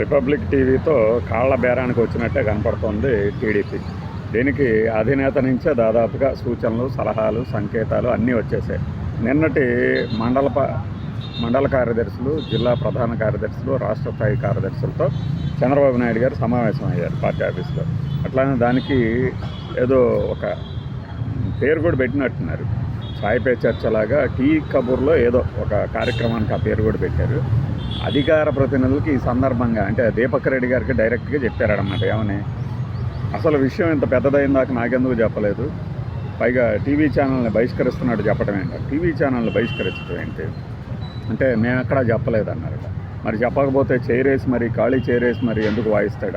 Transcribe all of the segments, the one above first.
Republic టీవీతో కాళ్ళ బేరానికి వచ్చినట్టే కనపడుతోంది టీడీపీ. దీనికి అధినేత నుంచే దాదాపుగా సూచనలు, సలహాలు, సంకేతాలు అన్నీ వచ్చేసాయి. నిన్నటి మండల కార్యదర్శులు, జిల్లా ప్రధాన కార్యదర్శులు, రాష్ట్ర స్థాయి కార్యదర్శులతో చంద్రబాబు నాయుడు గారు సమావేశం అయ్యారు పార్టీ ఆఫీస్లో. అట్లానే దానికి ఏదో ఒక పేరు కూడా పెట్టినట్టున్నారు. ఛాయ్ పే చర్చలాగా టీ కబూర్లో ఏదో ఒక కార్యక్రమానికి ఆ పేరు కూడా పెట్టారు. అధికార ప్రతినిధులకి ఈ సందర్భంగా అంటే దీపక్ రెడ్డి గారికి డైరెక్ట్గా చెప్పారన్నమాట. ఏమని, అసలు విషయం ఇంత పెద్దదైన దాకా నాకెందుకు చెప్పలేదు, పైగా టీవీ ఛానల్ని బహిష్కరిస్తున్నాడు చెప్పడం ఏంటి, టీవీ ఛానల్ని బహిష్కరించడం ఏంటి అంటే మేము ఎక్కడా చెప్పలేదు అన్నారట. మరి చెప్పకపోతే చేరేసి మరి ఖాళీ చేరేసి మరి ఎందుకు వాయిస్తాడు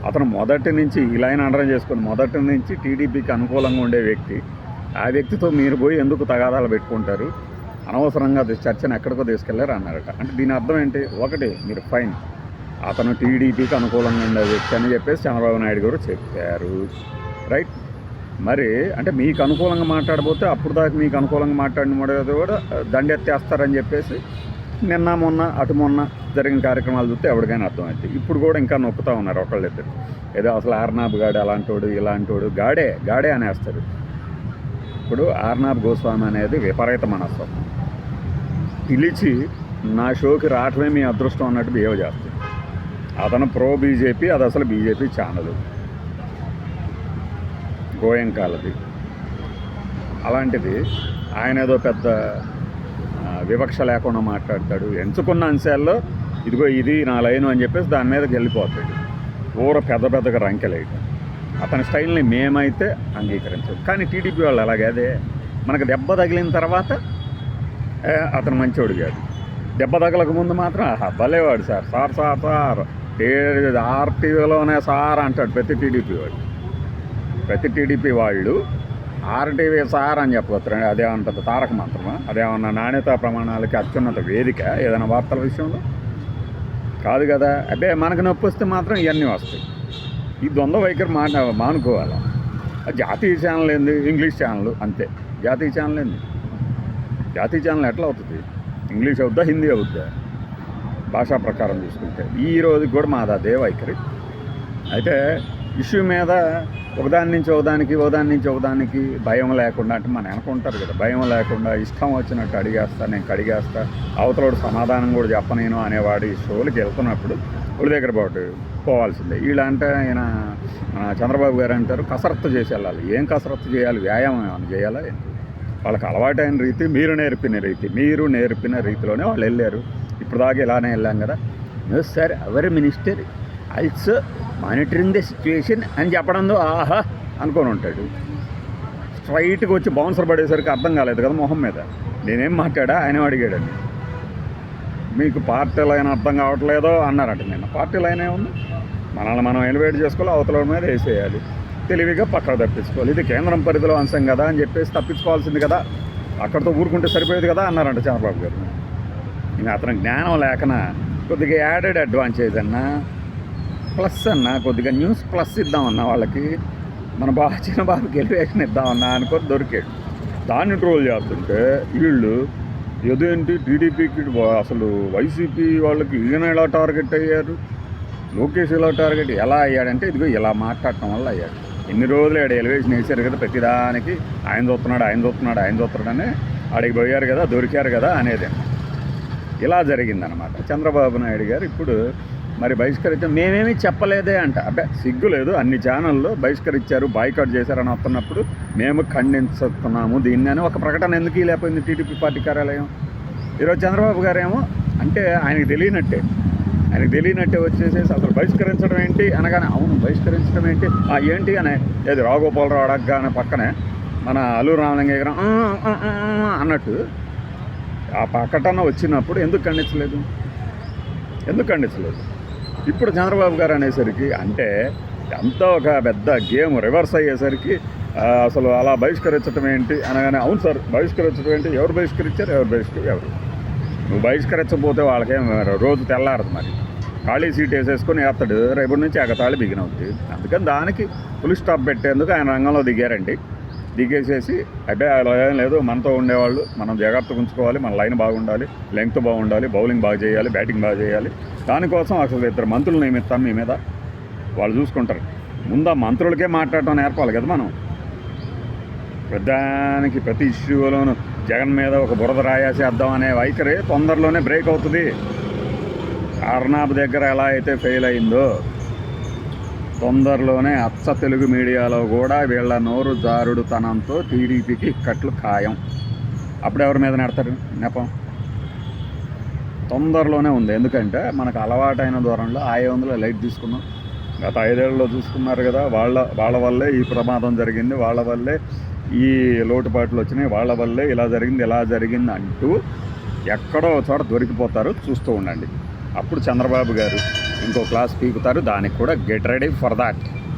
అతను మొదటి నుంచి ఈ లైన్ అండర్ చేసుకుని మొదటి నుంచి టీడీపీకి అనుకూలంగా ఉండే వ్యక్తి. ఆ వ్యక్తితో మీరు పోయి ఎందుకు తగాదాలు పెట్టుకుంటారు, అనవసరంగా చర్చను ఎక్కడికో తీసుకెళ్లారు అన్నారట. అంటే దీని అర్థం ఏంటి, ఒకటి మీరు ఫైన్, అతను టీడీపీకి అనుకూలంగా ఉండే వ్యక్తి అని చెప్పేసి చంద్రబాబు నాయుడు గారు చెప్పారు, రైట్. మరి అంటే మీకు అనుకూలంగా మాట్లాడబోతే అప్పుడు దాకా మీకు అనుకూలంగా మాట్లాడిన కూడా దండెత్తేస్తారని చెప్పేసి నిన్న మొన్న జరిగిన కార్యక్రమాలు చూస్తే ఎవరికైనా అర్థమవుతుంది. ఇప్పుడు కూడా ఇంకా నొక్కుతూ ఉన్నారు ఒకళ్ళిద్దరు. ఏదో అసలు ఆర్నాబ్ గాడే అలాంటోడు ఇలాంటోడు గాడే అనేస్తారు. ఇప్పుడు ఆర్నాబ్ గోస్వామి అనేది విపరీత మనస్తత్వం. పిలిచి నా షోకి రావటమే మీ అదృష్టం అన్నట్టు బిహేవ్ చేస్తుంది. అతను ప్రో బీజేపీ, అది అసలు బీజేపీ ఛానల్ గోయంకాలది. అలాంటిది ఆయన ఏదో పెద్ద వివక్ష లేకుండా మాట్లాడతాడు. ఎంచుకున్న అంశాల్లో ఇదిగో ఇది నా లైను అని చెప్పేసి దాని మీదకి వెళ్ళిపోతాడు. పెద్దగా రంకెలేయటం అతని స్టైల్ని మేమైతే అంగీకరించదు. కానీ టీడీపీ వాళ్ళు అలాగే మనకు దెబ్బ తగిలిన తర్వాత అతను మంచివాడు కాదు, దెబ్బ తగలక ముందు మాత్రం భలేవాడు సార్ ఆర్టీవీలోనే సార్ అంటాడు ప్రతి టీడీపీ వాళ్ళు ఆర్టీవీ సార్ అని చెప్పగలుగుతారు. అదేమంటుంది తారక మంత్రమా, అదేమన్నా నాణ్యతా ప్రమాణాలకి అత్యున్నత వేదిక ఏదైనా వార్తల విషయంలో కాదు కదా. అదే మనకు నొప్పి వస్తే మాత్రం ఇవన్నీ వస్తాయి. ఈ ద్వంద్వ వైఖరి మానుకోవాలి. జాతీయ ఛానల్ ఏంది, ఇంగ్లీష్ ఛానల్ అంతే. జాతీయ ఛానల్ ఎట్లా అవుతుంది, ఇంగ్లీష్ అవుద్దా హిందీ అవుద్దా భాషా ప్రకారం చూసుకుంటే. ఈ రోజుకి కూడా మాది అదే వైఖరి. అయితే ఇష్యూ మీద ఒకదాని నుంచి ఒకదానికి భయం లేకుండా, అంటే మన అనుకుంటారు కదా, భయం లేకుండా ఇష్టం వచ్చినట్టు నేను కడిగేస్తా అవతలోడు సమాధానం కూడా చెప్పనేను అనేవాడు ఈ షోలకి వెళ్తున్నప్పుడు ఒడి దగ్గర పోవాల్సిందే. వీళ్ళంటే ఆయన చంద్రబాబు గారు అంటారు కసరత్తు చేసి వెళ్ళాలి. ఏం కసరత్తు చేయాలి, వ్యాయామం ఏమైనా చేయాలా? వాళ్ళకి అలవాటైన రీతి, మీరు నేర్పిన రీతిలోనే వాళ్ళు వెళ్ళారు. ఇప్పుడు దాకా ఇలానే వెళ్ళాం కదా. No sir, our minister also monitoring the situation అని చెప్పడంలో ఆహా అనుకొని ఉంటాడు. స్ట్రైట్గా వచ్చి బౌన్సర్ పడేసరికి అర్థం కాలేదు కదా మొహం మీద. నేనేం మాట్లాడా ఆయన అడిగాడండి. మీకు పార్టీ లైన్ అర్థం కావట్లేదో అన్నారంట. నేను పార్టీ లైన్ ఏముంది, మనల్ని మనం ఎలివేట్ చేసుకోవాలి, అవతల మీద వేసేయాలి, తెలివిగా పక్కన తప్పించుకోవాలి. ఇది కేంద్రం పరిధిలో అంశం కదా అని చెప్పేసి తప్పించుకోవాల్సింది కదా, అక్కడితో ఊరుకుంటే సరిపోయేది కదా అన్నారంట చంద్రబాబు గారు. ఇంకా అతనికి జ్ఞానం లేకన కొద్దిగా యాడెడ్ అడ్వాంటేజ్ ప్లస్ కొద్దిగా న్యూస్ ప్లస్ ఇద్దామన్నా వాళ్ళకి, మన చిన్నబాబుకి ఎలివేషన్ ఇద్దామన్నా అనుకొని దొరికాడు. దాన్ని ట్రోల్ చేస్తుంటే వీళ్ళు ఏదేంటి టీడీపీకి అసలు వైసీపీ వాళ్ళకి ఈయన ఎలా టార్గెట్ అయ్యారు, లోకేష్ ఎలా టార్గెట్ ఎలా అయ్యాడంటే ఇదిగో ఇలా మాట్లాడటం వల్ల అయ్యాడు. ఎన్ని రోజులు ఆడ ఎలివేషన్ వేశారు కదా, ప్రతిదానికి ఆయన చూస్తున్నాడని ఆడికి పోయారు కదా, దొరికారు కదా అనేది ఇలా జరిగిందనమాట. చంద్రబాబు నాయుడు గారు ఇప్పుడు మరి బహిష్కరించాం, మేమేమీ చెప్పలేదే అంట. సిగ్గు లేదు, అన్ని ఛానళ్ళు బహిష్కరించారు, బాయ్కాట్ చేశారని వస్తున్నప్పుడు మేము ఖండిస్తున్నాము దీన్ని అని ఒక ప్రకటన ఎందుకు లేకపోయింది టీడీపీ పార్టీ కార్యాలయం. ఈరోజు చంద్రబాబు గారేమో అంటే ఆయనకు తెలియనట్టే వచ్చేసేసి అసలు బహిష్కరించడం ఏంటి అనగానే అవును బహిష్కరించడం ఏంటి అని ఏది రావుగోపాలరావు అడగగానే పక్కనే మన అల్లూరు రామలింగయ్య గారు అన్నట్టు ఆ ప్రకటన వచ్చినప్పుడు ఎందుకు ఖండించలేదు? ఇప్పుడు చంద్రబాబు గారు అనేసరికి అంటే ఎంతో ఒక పెద్ద గేమ్ రివర్స్ అయ్యేసరికి అసలు అలా బహిష్కరించడం ఏంటి అనగానే అవును సార్ బహిష్కరించడం ఏంటి, ఎవరు బహిష్కరించారు, ఎవరు నువ్వు బహిష్కరించకపోతే వాళ్ళకేం రోజు తెల్లారదు, మరి ఖాళీ సీట్ వేసేసుకొని వేస్తాడు, రేపటి నుంచి ఎగతాళి బిగినవుద్ది. అందుకని దానికి ఫుల్ స్టాప్ పెట్టేందుకు ఆయన రంగంలో దిగారండి. దిగేసేసి అదే అలా ఏం లేదు, మనతో ఉండేవాళ్ళు మనం జాగ్రత్తగా ఉంచుకోవాలి, మన లైన్ బాగుండాలి, లెంగ్త్ బాగుండాలి, బౌలింగ్ బాగా చేయాలి, బ్యాటింగ్ బాగా చేయాలి. దానికోసం అసలు 2 మంత్రులు నియమిస్తాం మీ మీద, వాళ్ళు చూసుకుంటారు. ముందు ఆ మంత్రులకే మాట్లాడటం నేర్పాలి కదా మనం. పెద్దానికి ప్రతి ఇష్యూలోనూ జగన్ మీద ఒక బురద రాయేసేద్దాం అనే వైఖరి తొందరలోనే బ్రేక్ అవుతుంది. అర్నాబ్ దగ్గర ఎలా అయితే ఫెయిల్ అయిందో తొందరలోనే అచ్చ తెలుగు మీడియాలో కూడా వీళ్ళ నోరు జారుడుతనంతో టీడీపీకి ఇక్కట్లు ఖాయం. అప్పుడు ఎవరి మీద నెడతారు నెపం? తొందరలోనే ఉంది. ఎందుకంటే మనకు అలవాటైన దూరంలో 500 లైట్ తీసుకున్నాం. గత 5 ఏళ్లలో చూసుకున్నారు కదా, వాళ్ళ వల్లే ఈ ప్రమాదం జరిగింది, వాళ్ళ వల్లే ఈ లోటుపాట్లు వచ్చినాయి, వాళ్ళ వల్లే ఇలా జరిగింది అంటూ ఎక్కడో చోట దొరికిపోతారు. చూస్తూ ఉండండి. అప్పుడు చంద్రబాబు గారు ఇంకో క్లాస్ పీకుతారు. దానికి కూడా గెట్ రెడీ ఫర్ దాట్.